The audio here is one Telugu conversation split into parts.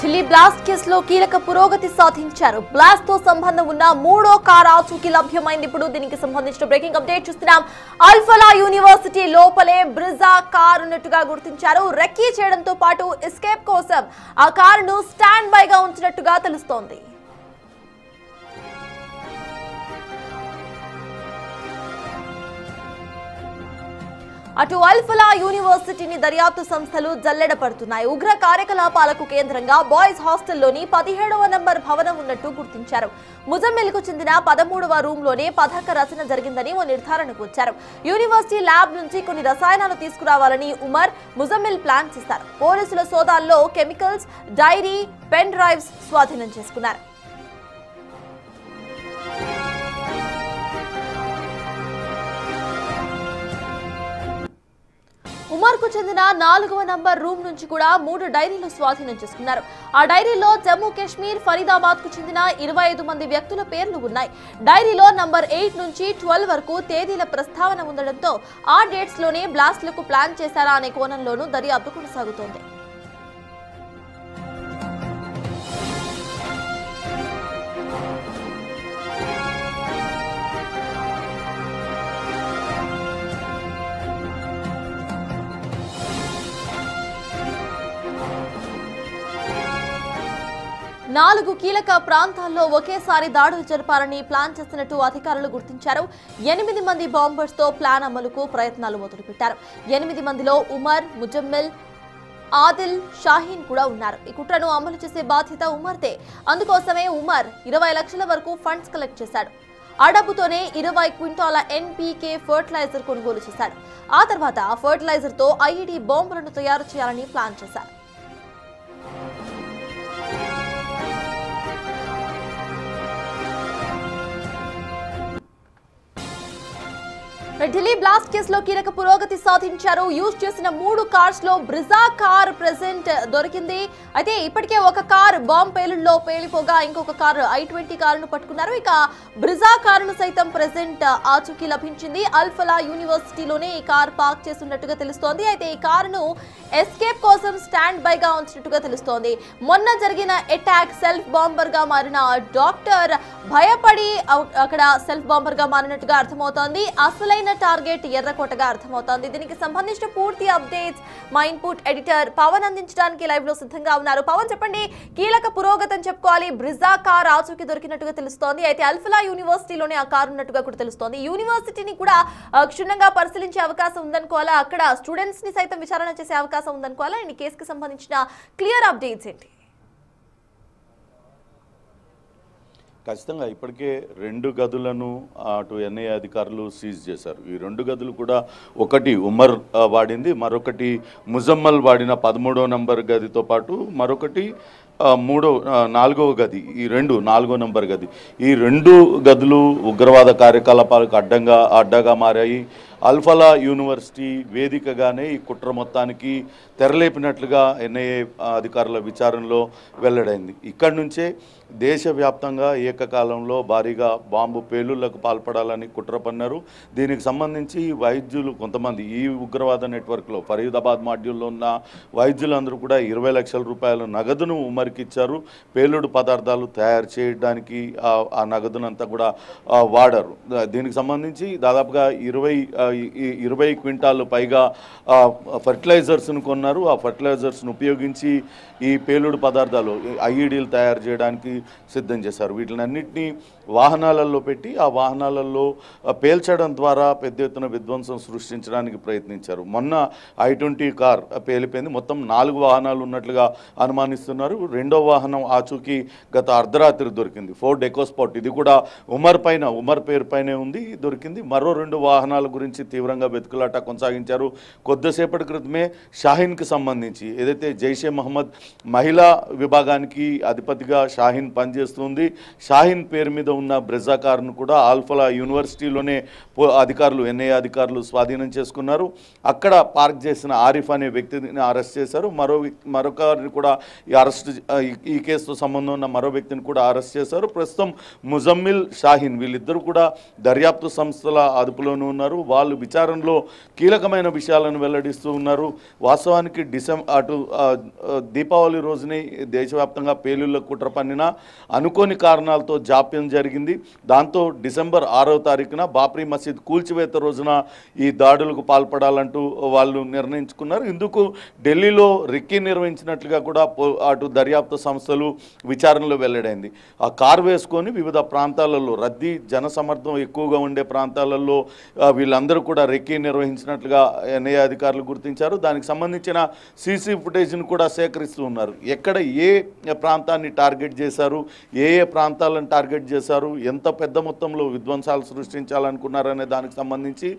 ఢిల్లీ బ్లాస్ట్ కేసులో కీలక పురోగతి సాధించారు. బ్లాస్ట్ తో సంబంధం ఉన్న మూడో కార్ ఆచూకీ లభ్యమైంది. ఇప్పుడు దీనికి సంబంధించిన బ్రేకింగ్ అప్డేట్ చూస్తున్నాం. అల్ఫలా యూనివర్సిటీ లోపలే బ్రిజా కార్ ఉన్నట్టుగా గుర్తించారు. రెక్కీ చేయడంతో పాటు ఎస్కేప్ కోసం ఆ కారును స్టాండ్ బై గా ఉంచినట్టుగా తెలుస్తోంది. అటు అల్ఫలా యూనివర్సిటీని దర్యాప్తు సంస్థలు జల్లెడ పడుతున్నాయి. ఉగ్ర కార్యకలాపాలకు కేంద్రంగా బాయ్స్ హాస్టల్లోని 17వ నంబర్ భవనం ఉన్నట్టు గుర్తించారు. ముజమ్మిల్కు చెందిన 13వ రూమ్లోనే పథక రచన జరిగిందని ఓ నిర్ధారణకు వచ్చారు. యూనివర్సిటీ ల్యాబ్ నుంచి కొన్ని రసాయనాలు తీసుకురావాలని ఉమర్, ముజమ్మిల్ ప్లాన్ చేశారు. పోలీసుల సోదాల్లో కెమికల్స్, డైరీ, పెన్ డ్రైవ్స్ స్వాధీనం చేసుకున్నారు. ఉమర్ కు చెందిన 4వ నంబర్ రూమ్ నుంచి కూడా 3 డైరీలు స్వాధీనం చేసుకున్నారు. ఆ డైరీలో జమ్మూ కాశ్మీర్, ఫరీదాబాద్ కు చెందిన 25 మంది వ్యక్తుల పేర్లు ఉన్నాయి. డైరీలో నంబర్ 8 నుంచి 12 వరకు తేదీల ప్రస్తావన ఉండడంతో ఆ డేట్స్ లోనే బ్లాస్ట్లకు ప్లాన్ చేశారా అనే కోణంలోనూ దర్యాప్తు కొనసాగుతోంది. నాలుగు కీలక ప్రాంతాల్లో ఒకేసారి దాడులు జరపాలని ప్లాన్ చేస్తున్నట్టు అధికారులు గుర్తించారు. 8 మంది బాంబర్స్ తో ప్లాన్ అమలుకు ప్రయత్నాలు మొదలుపెట్టారు. 8 మందిలో ఉమర్, ముజమ్మిల్, ఆదిల్, షాహీన్ కూడా ఉన్నారు. ఈ కుట్రను అమలు చేసే బాధ్యత ఉమర్దే. అందుకోసమే ఉమర్ 20 లక్షల వరకు ఫండ్స్ కలెక్ట్ చేశాడు. ఆ డబ్బుతోనే 20 క్వింటాల NPK ఫర్టిలైజర్ కొనుగోలు చేశాడు. ఆ తర్వాత ఆ ఫర్టిలైజర్ తో IED బాంబులను తయారు చేయాలని ప్లాన్ చేశారు. ఢిల్లీ బ్లాస్ట్ కేసులో కీలక పురోగతి సాధించారు. యూజ్ చేసిన 3 కార్స్ లో బ్రిజా కార్ ప్రెజెంట్ దొరికింది. అయితే ఇప్పటికే ఒక కార్ బాంబ్ పేలుడులో పేలిపోగా ఇంకొక కార్ I-20 కారును పట్టుకున్నారు. ఇక బ్రిజా కారును సైతం ప్రెజెంట్ ఆచూకీ లభించింది. అల్ఫలా యూనివర్సిటీలోనే ఈ కార్ పార్క్ చేస్తున్నట్టుగా తెలుస్తోంది. అయితే ఈ కారును ఎస్కేప్ కోసం స్టాండ్ బై గా ఉంచినట్టుగా తెలుస్తోంది. మొన్న జరిగిన అటాక్ సెల్ఫ్ బాంబర్ గా మారిన డాక్టర్ భయపడి అక్కడ సెల్ఫ్ బాంబర్ గా మారినట్టుగా అర్థమవుతోంది. అసలైన టార్గెట్ ఎర్రకోటగా అర్థమవుతోంది. దీనికి సంబంధించిన పూర్తి అప్డేట్స్ మా ఇన్పుట్ ఎడిటర్ పవన్ అందించడానికి లైవ్ లో సిద్ధంగా ఉన్నారు. పవన్, చెప్పండి, కీలక పురోగతి అని చెప్పుకోవాలి. బ్రిజా కార్ ఆచూకీ దొరికినట్టుగా తెలుస్తోంది. అయితే అల్ఫలా యూనివర్సిటీలోనే ఆ కారు ఉన్నట్టుగా కూడా తెలుస్తోంది. యూనివర్సిటీని కూడా క్షుణ్ణంగా పరిశీలించే అవకాశం ఉందనుకోవాలా? అక్కడ స్టూడెంట్స్ ని సైతం విచారణ చేసే అవకాశం ఉందనుకోవాలా? ఈ కేసుకి సంబంధించిన క్లియర్ అప్డేట్స్ ఏంటి? ఖచ్చితంగా ఇప్పటికే 2 గదులను అటు NIA అధికారులు సీజ్ చేశారు. ఈ 2 గదులు కూడా ఒకటి ఉమర్ వాడింది, మరొకటి ముజమ్మల్ వాడిన 13వ నంబర్ గదితో పాటు మరొకటి 4వ గది. ఈ 4వ నంబర్ గది. ఈ 2 గదులు ఉగ్రవాద కార్యకలాపాలకు అడ్డగా మారాయి. అల్ఫలా యూనివర్సిటీ వేదికగానే ఈ కుట్ర మొత్తానికి తెరలేపినట్లుగా NIA అధికారుల విచారణలో వెల్లడైంది. ఇక్కడి నుంచే దేశవ్యాప్తంగా ఏకకాలంలో భారీగా బాంబు పేలుళ్లకు పాల్పడాలని కుట్ర పన్నారు. దీనికి సంబంధించి వైద్యులు కొంతమంది ఈ ఉగ్రవాద నెట్వర్క్లో ఫరీదాబాద్ మాడ్యూల్లో ఉన్న వైద్యులందరూ కూడా 20 లక్షల రూపాయల నగదును ఉమర్కి ఇచ్చారు. పేలుడు పదార్థాలు తయారు చేయడానికి ఆ నగదునంతా కూడా వాడారు. దీనికి సంబంధించి దాదాపుగా 20 క్వింటాలు పైగా ఫర్టిలైజర్స్ను కొన్నారు. ఆ ఫర్టిలైజర్స్ను ఉపయోగించి ఈ పేలుడు పదార్థాలు IEDలు తయారు చేయడానికి సిద్ధం చేశారు. వీటినన్నింటినీ వాహనాలలో పెట్టి ఆ వాహనాలలో పేల్చడం ద్వారా పెద్ద ఎత్తున విధ్వంసం సృష్టించడానికి ప్రయత్నించారు. మొన్న I-20 కార్ పేలిపోయింది. మొత్తం 4 వాహనాలు ఉన్నట్లుగా అనుమానిస్తున్నారు. 2వ వాహనం ఆచూకీ గత అర్ధరాత్రి దొరికింది. Ford EcoSport. ఇది కూడా ఉమర్ పేరు పైనే ఉంది, దొరికింది. మరో 2 వాహనాల గురించి తీవ్రంగా వెతుకులాట కొనసాగించారు. కొద్దిసేపటి క్రితమే షాహీన్కి సంబంధించి ఏదైతే జైషే మహమ్మద్ మహిళా విభాగానికి అధిపతిగా షాహీన్ పనిచేస్తుంది, షాహీన్ పేరు మీద ఉన్న బ్రిజా కారును కూడా అల్ఫలా యూనివర్సిటీలోనే అధికారులు NIA అధికారులు స్వాధీనం చేసుకున్నారు. అక్కడ పార్క్ చేసిన ఆరిఫ్ అనే వ్యక్తిని అరెస్ట్ చేశారు. మరొకరిని కూడా ఈ కేసుతో సంబంధం ఉన్న మరో వ్యక్తిని కూడా అరెస్ట్ చేశారు. ప్రస్తుతం ముజమ్మిల్, షాహీన్ వీళ్ళిద్దరూ కూడా దర్యాప్తు సంస్థల అదుపులోనూ ఉన్నారు. వాళ్ళు విచారణలో కీలకమైన విషయాలను వెల్లడిస్తూ ఉన్నారు. వాస్తవానికి వాస్తవానికి దీపావళి రోజునే దేశవ్యాప్తంగా పేలుళ్ల కుట్ర పన్నిన అనుకోని కారణాలతో జాప్యం జరిగింది. దాంతో డిసెంబర్ 6వ తారీఖున బాబ్రీ మసీద్ కూల్చివేత రోజున ఈ దాడులకు పాల్పడాలంటూ వాళ్ళు నిర్ణయించుకున్నారు. ఇందుకు ఢిల్లీలో రెక్కీ నిర్వహించినట్లుగా కూడా అటు దర్యాప్తు సంస్థలు విచారణలో వెల్లడైంది. ఆ కారు వేసుకొని వివిధ ప్రాంతాలలో రద్దీ జనసమర్థం ఎక్కువగా ఉండే ప్రాంతాలలో వీళ్ళందరూ కూడా రెక్కీ నిర్వహించినట్లుగా ఎన్ఐఏ అధికారులు గుర్తించారు. దానికి సంబంధించిన సీసీ ఫుటేజ్ను కూడా సేకరిస్తూ ఉన్నారు. ఎక్కడ ఏ ప్రాంతాన్ని టార్గెట్ చేశారు, ఏ ప్రాంతాలను టార్గెట్ చేశారు, ఎంత పెద్ద మొత్తంలో విధ్వంసాలు సృష్టించాలనుకున్నారనే దానికి సంబంధించి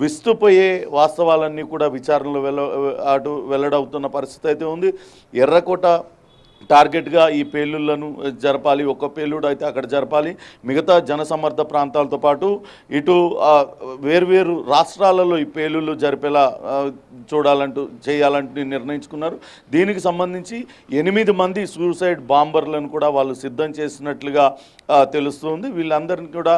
విస్తుపోయే వాస్తవాలన్నీ కూడా విచారణలో వెల్లడవుతున్న పరిస్థితి అయితే ఉంది. ఎర్రకోట టార్గెట్గా ఈ పేలుళ్లను జరపాలి, ఒక్క పేలుడు అయితే అక్కడ జరపాలి, మిగతా జనసమర్థ ప్రాంతాలతో పాటు ఇటు వేర్వేరు రాష్ట్రాలలో ఈ పేలుళ్ళు జరిపేలా చేయాలంటూ నిర్ణయించుకున్నారు. దీనికి సంబంధించి 8 మంది సూసైడ్ బాంబర్లను కూడా వాళ్ళు సిద్ధం చేసినట్లుగా తెలుస్తుంది. వీళ్ళందరినీ కూడా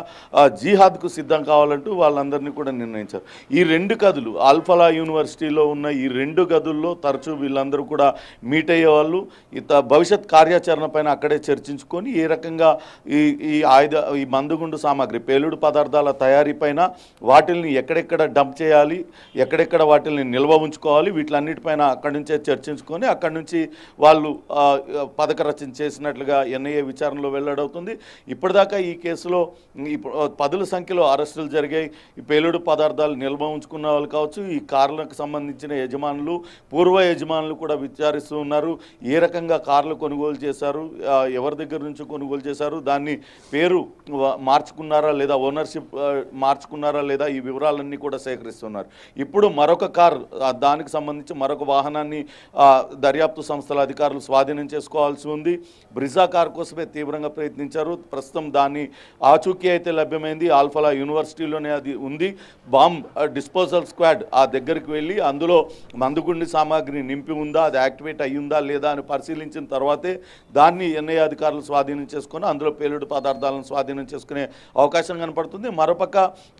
జిహాద్కు సిద్ధం కావాలంటూ వాళ్ళందరినీ కూడా నిర్ణయించారు. ఈ 2 గదులు ఆల్ఫలా యూనివర్సిటీలో ఉన్న ఈ 2 గదుల్లో తరచూ వీళ్ళందరూ కూడా మీట్ అయ్యేవాళ్ళు. భవిష్యత్ కార్యాచరణ పైన అక్కడే చర్చించుకొని ఏ రకంగా ఈ మందుగుండు సామాగ్రి పేలుడు పదార్థాల తయారీ పైన వాటిల్ని ఎక్కడెక్కడ డంప్ చేయాలి, ఎక్కడెక్కడ వాటిల్ని నిల్వ ఉంచుకోవాలి, వీటిలన్నిటిపైన అక్కడి నుంచే చర్చించుకొని అక్కడి నుంచి వాళ్ళు పథక రచన చేసినట్లుగా ఎన్ఐఏ విచారణలో వెల్లడవుతుంది. ఇప్పటిదాకా ఈ కేసులో పదుల సంఖ్యలో అరెస్టులు జరిగాయి. ఈ పేలుడు పదార్థాలు నిల్వ ఉంచుకున్న వాళ్ళు కావచ్చు, ఈ కార్లకు సంబంధించిన యజమానులు, పూర్వ యజమానులు కూడా విచారిస్తూ ఉన్నారు. ఏ రకంగా కార్లు కొనుగోలు చేశారు, ఎవరి దగ్గర నుంచి కొనుగోలు చేశారు, దాన్ని పేరు మార్చుకున్నారా లేదా, ఓనర్షిప్ మార్చుకున్నారా లేదా, ఈ వివరాలన్నీ కూడా సేకరిస్తున్నారు. ఇప్పుడు మరొక కార్, దానికి సంబంధించి మరొక వాహనాన్ని దర్యాప్తు సంస్థల అధికారులు స్వాధీనం చేసుకోవాల్సి ఉంది. బ్రిజా కార్ కోసమే తీవ్రంగా ప్రయత్నించారు. ప్రస్తుతం దాన్ని ఆచూకీ అయితే లభ్యమైంది. ఆల్ఫలా యూనివర్సిటీలోనే అది ఉంది. బాంబ్ డిస్పోజల్ స్క్వాడ్ ఆ దగ్గరికి వెళ్ళి అందులో మందుగుండి సామాగ్రి నింపి ఉందా, అది యాక్టివేట్ అయ్యిందా లేదా అని పరిశీలించిన తర్వాతే దాన్ని ఎన్ఐఏ అధికారులు స్వాధీనం చేసుకొని అందులో పేలుడు పదార్థాలను స్వాధీనం చేసుకునే అవకాశం కనపడుతుంది. మరోపక్క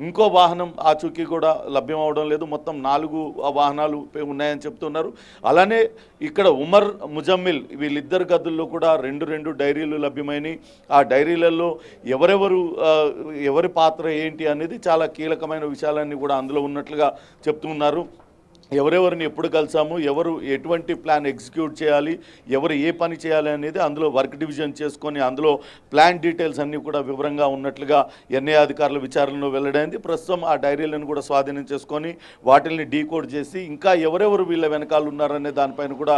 ఇంకో వాహనం ఆచూకీ కూడా లభ్యం అవడం లేదు. మొత్తం 4 వాహనాలు ఉన్నాయని చెప్తున్నారు. అలానే ఇక్కడ ఉమర్, ముజమ్మిల్ వీళ్ళిద్దరు గదుల్లో కూడా 2 డైరీలు లభ్యమైనవి. ఆ డైరీలలో ఎవరి పాత్ర ఏంటి అనేది చాలా కీలకమైన విషయాలన్నీ కూడా అందులో ఉన్నట్లుగా చెప్తున్నారు. ఎవరెవరిని ఎప్పుడు కలిసాము, ఎవరు ఎటువంటి ప్లాన్ ఎగ్జిక్యూట్ చేయాలి, ఎవరు ఏ పని చేయాలి అనేది అందులో వర్క్ డివిజన్ చేసుకొని అందులో ప్లాన్ డీటెయిల్స్ అన్నీ కూడా వివరంగా ఉన్నట్లుగా ఎన్ఐఏ అధికారుల విచారణలో వెల్లడైంది. ప్రస్తుతం ఆ డైరీలను కూడా స్వాధీనం చేసుకొని వాటిని డీకోడ్ చేసి ఇంకా ఎవరెవరు వీళ్ళ వెనకాల ఉన్నారనే దానిపైన కూడా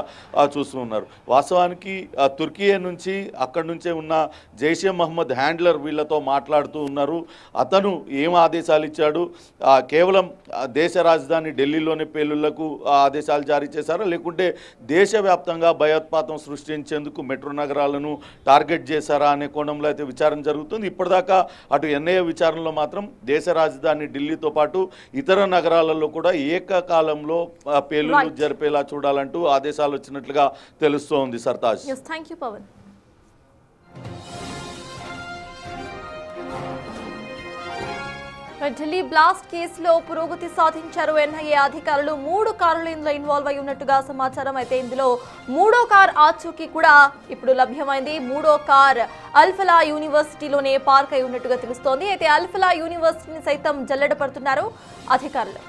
చూస్తూ ఉన్నారు. వాస్తవానికి తుర్కియా నుంచి అక్కడి నుంచే ఉన్న జైషే మహమ్మద్ హ్యాండ్లర్ వీళ్ళతో మాట్లాడుతూ ఉన్నారు. అతను ఏం ఆదేశాలు ఇచ్చాడు, కేవలం దేశ రాజధాని ఢిల్లీలోనే పేలుళ్లకు ఆదేశాలు జారీ చేశారా, లేకుంటే దేశవ్యాప్తంగా భయోత్పాతం సృష్టించేందుకు మెట్రో నగరాలను టార్గెట్ చేశారా అనే కోణంలో అయితే విచారణ జరుగుతుంది. ఇప్పటిదాకా అటు ఎన్ఐఏ విచారణలో మాత్రం దేశ రాజధాని ఢిల్లీతో పాటు ఇతర నగరాలలో కూడా ఏకకాలంలో పేలుళ్లు జరిపేలా చూడాలంటూ ఆదేశాలు వచ్చినట్లుగా తెలుస్తోంది. Sartaj. Thank you Pavan. Delhi blast కేసులో పురోగతి సాధించారు ఎన్ఐఏ అధికారులు. 3 కార్లు ఇందులో ఇన్వాల్వ్ అయి ఉన్నట్టుగా సమాచారం. అయితే ఇందులో 3వ కార్ ఆచూకీ కూడా ఇప్పుడు లభ్యమైంది. 3వ కార్ అల్ఫలా యూనివర్సిటీలోనే పార్క్ అయి ఉన్నట్టుగా తెలుస్తోంది. అయితే అల్ఫలా యూనివర్సిటీని సైతం జల్లెడ పడుతున్నారు అధికారులు.